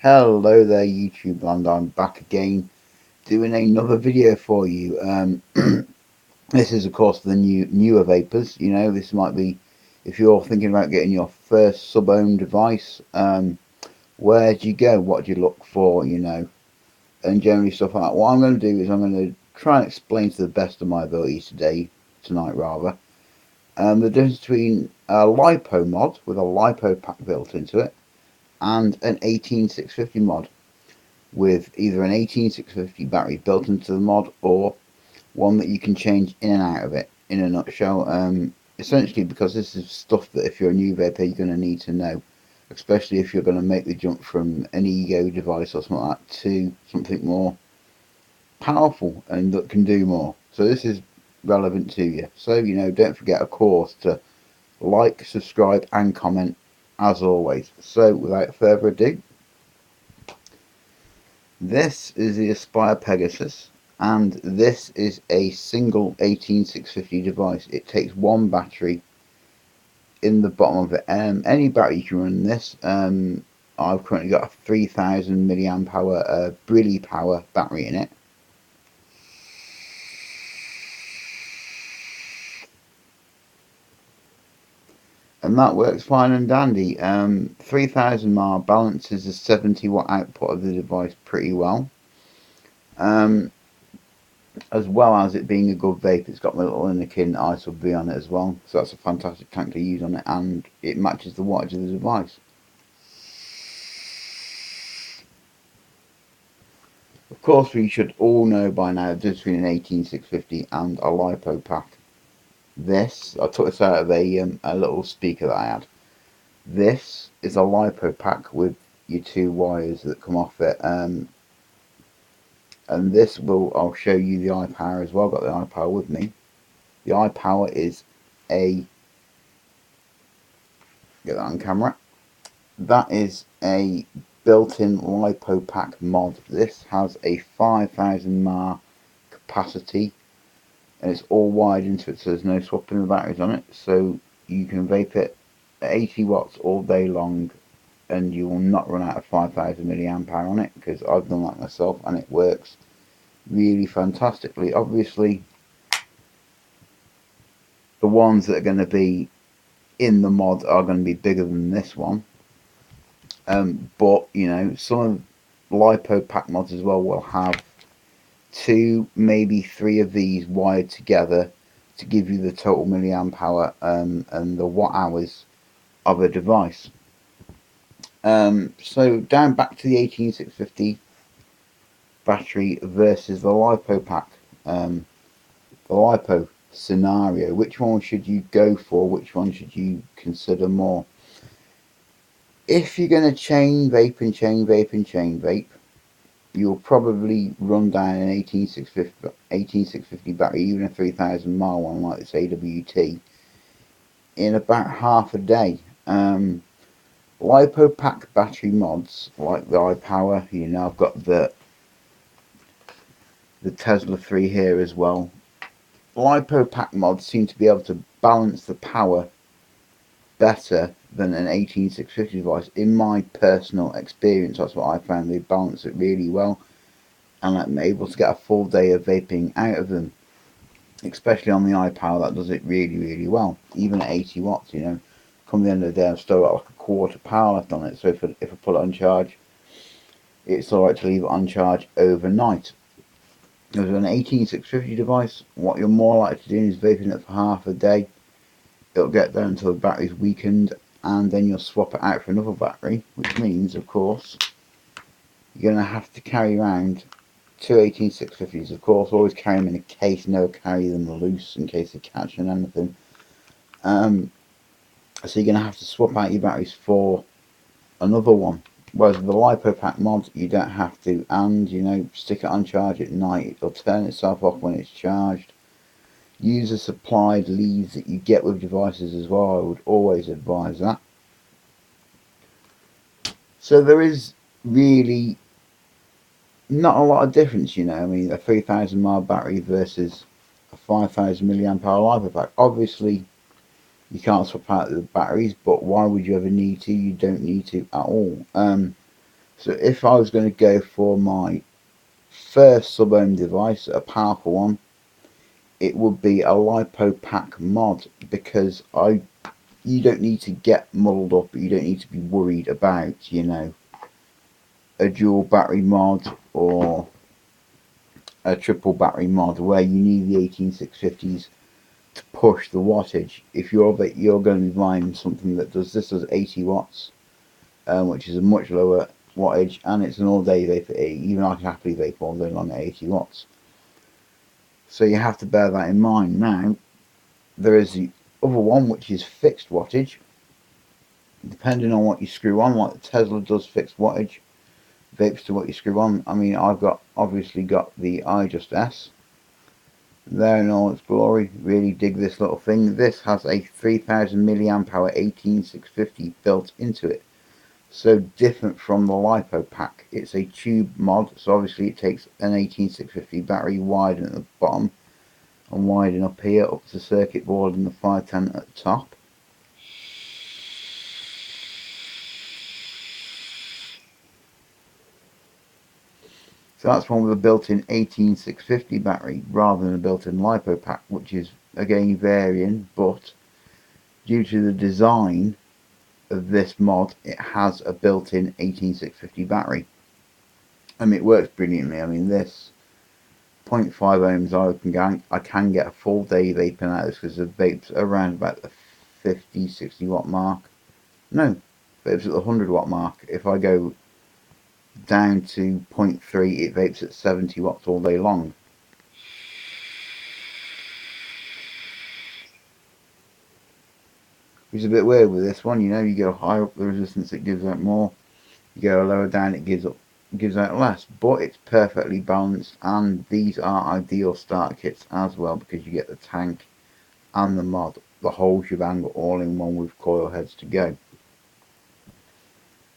Hello there YouTube land, I'm back again doing another video for you. This is of course the newer vapors. This might be if you're thinking about getting your first sub-ohm device. Where do you go, what do you look for, and generally stuff like that. What I'm going to do is I'm going to try and explain to the best of my abilities tonight rather, the difference between a lipo mod with a lipo pack built into it and an 18650 mod with either an 18650 battery built into the mod or one that you can change in and out of it. In a nutshell, essentially, because this is stuff that if you're a new vapor you're going to need to know, especially if you're going to make the jump from an ego device or something like that to something more powerful and that can do more. So this is relevant to you. So don't forget, of course, to like, subscribe and comment as always. So without further ado, this is the Aspire Pegasus, and this is a single 18650 device. It takes one battery in the bottom of it. Any battery you can run this. I've currently got a 3000 milliamp hour Brilli Power battery in it. And that works fine and dandy. 3000 mAh balances the 70 watt output of the device pretty well. As well as it being a good vape, it's got my little Anakin I/V on it as well, so that's a fantastic tank to use on it, and it matches the wattage of the device. Of course, we should all know by now the difference between an 18650 and a lipo pack. This, I took this out of a little speaker that I had. This is a lipo pack with your two wires that come off it, and this I'll show you the iPower as well. I've got the iPower with me. The iPower is get that on camera. That is a built-in lipo pack mod. This has a 5000 mAh capacity and it's all wired into it, so there's no swapping the batteries on it, so you can vape it at 80 watts all day long and you will not run out of 5000 milliamp hour on it, because I've done that myself and it works really fantastically. Obviously the ones that are going to be in the mod are going to be bigger than this one, but some of lipo pack mods as well will have two, maybe three of these wired together to give you the total milliamp hour and the watt hours of a device. So down back to the 18650 battery versus the lipo pack, the lipo scenario. Which one should you go for? Which one should you consider more? If you're going to chain vape and chain vape and chain vape, you'll probably run down an 18650 battery, even a 3000 mAh one like this AWT, in about half a day. Lipo pack battery mods like the iPower, I've got the Tesla 3 here as well. Lipo pack mods seem to be able to balance the power better than an 18650 device. In my personal experience, that's what I found. They balance it really well, and I'm able to get a full day of vaping out of them, especially on the iPower. That does it really, really well, even at 80 watts. Come the end of the day, I've still got like a quarter power left on it, so if I put it on charge, it's alright to leave it on charge overnight. With an 18650 device, what you're more likely to do is vaping it for half a day. It'll get there until the battery's weakened, and then you'll swap it out for another battery, which means, of course, you're going to have to carry around two 18650s. Of course, always carry them in a case, never carry them loose in case they catch on anything. So you're going to have to swap out your batteries for another one. Whereas with the lipo pack mod, you don't have to, and stick it on charge at night. It'll turn itself off when it's charged. Use the supplied leads that you get with devices as well. I would always advise that. So there is really not a lot of difference, I mean, a 3000 mAh battery versus a 5000 milliamp hour lipo pack. Obviously, you can't swap out the batteries, but why would you ever need to? You don't need to at all. So if I was going to go for my first sub-ohm device, a powerful one, it would be a lipo pack mod, because you don't need to get muddled up, you don't need to be worried about, you know, a dual battery mod or a triple battery mod where you need the 18650s to push the wattage. If you're going to be buying something that does 80 watts, which is a much lower wattage, and it's an all-day vapor. Even I can happily vape all day long at 80 watts. So you have to bear that in mind. Now, there is the other one, which is fixed wattage. Depending on what you screw on, like the Tesla does fixed wattage, vapes to what you screw on. I mean, I've obviously got the ijust S there in all its glory. Really dig this little thing. This has a 3000 milliamp hour 18650 built into it. So different from the lipo pack. It's a tube mod, so obviously it takes an 18650 battery, widen at the bottom and widen up here up to the circuit board and the 510 at the top. So that's one with a built-in 18650 battery rather than a built-in lipo pack, which is again varying, but due to the design of this mod, it has a built-in 18650 battery. I mean, it works brilliantly. I mean, this 0.5 ohms I can get a full day vaping out of this, because the vapes are around about the 50-60 watt mark. No, vapes at the 100 watt mark. If I go down to 0.3, it vapes at 70 watts all day long. Which is a bit weird with this one. You know, you go higher up the resistance, it gives out more. You go lower down, it gives out less. But it's perfectly balanced, and these are ideal starter kits as well, because you get the tank and the mod, the whole shebang, all in one with coil heads to go.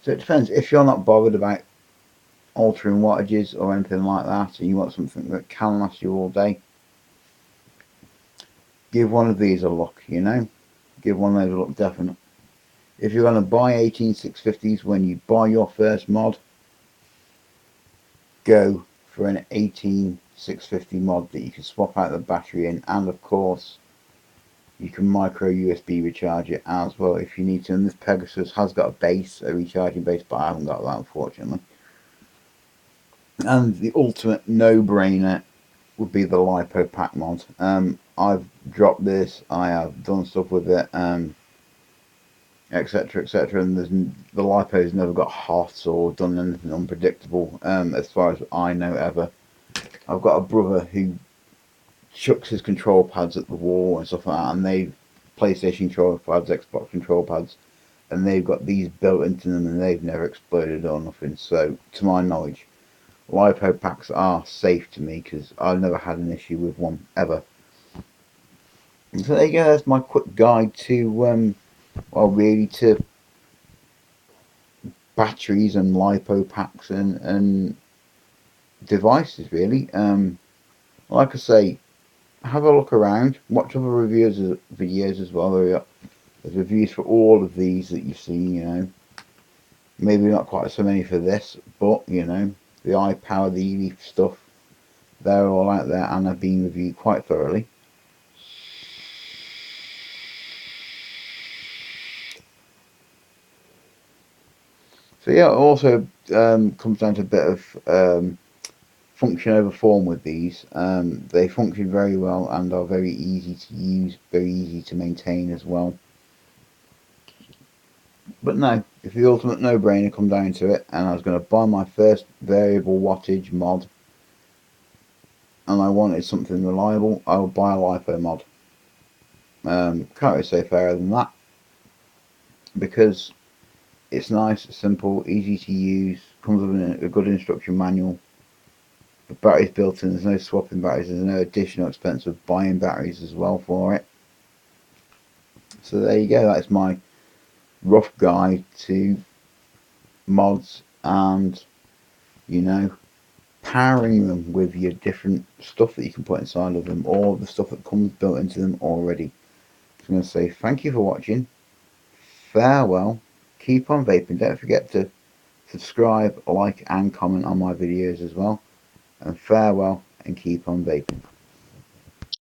So it depends. If you're not bothered about altering wattages or anything like that, and you want something that can last you all day, give one of these a look, you know. Give one of those a look, definitely. If you're going to buy 18650s when you buy your first mod, go for an 18650 mod that you can swap out the battery in, and of course you can micro USB recharge it as well if you need to. And this Pegasus has got a recharging base, but I haven't got that, unfortunately. And the ultimate no-brainer would be the lipo pack mod. I've dropped this, I have done stuff with it, etc, etc, and the lipo's never got hot or done anything unpredictable, as far as I know, ever. I've got a brother who chucks his control pads at the wall and stuff like that, and they've PlayStation control pads, Xbox control pads, and they've got these built into them, and they've never exploded or nothing. So to my knowledge, lipo packs are safe to me, because I've never had an issue with one ever. And so there you go, that's my quick guide to well, really, to batteries and lipo packs and devices, really. Like I say, have a look around, watch other videos as well. There's reviews for all of these that you've seen, you know. Maybe not quite so many for this, but, you know, the iPower, the eLeaf stuff, they're all out there and have been reviewed quite thoroughly. So yeah, it also comes down to a bit of function over form with these. They function very well and are very easy to use, very easy to maintain as well. But no, if the ultimate no-brainer come down to it, and I was going to buy my first variable wattage mod, and I wanted something reliable, I would buy a lipo mod. Can't really say fairer than that, because it's nice, simple, easy to use, comes with a good instruction manual. The battery's built in, there's no swapping batteries, there's no additional expense of buying batteries as well for it. So there you go, that's my rough guide to mods and, you know, powering them with your different stuff that you can put inside of them, or the stuff that comes built into them already. So I'm going to say thank you for watching, farewell, keep on vaping, don't forget to Subscribe, like and comment on my videos as well. And farewell and keep on vaping.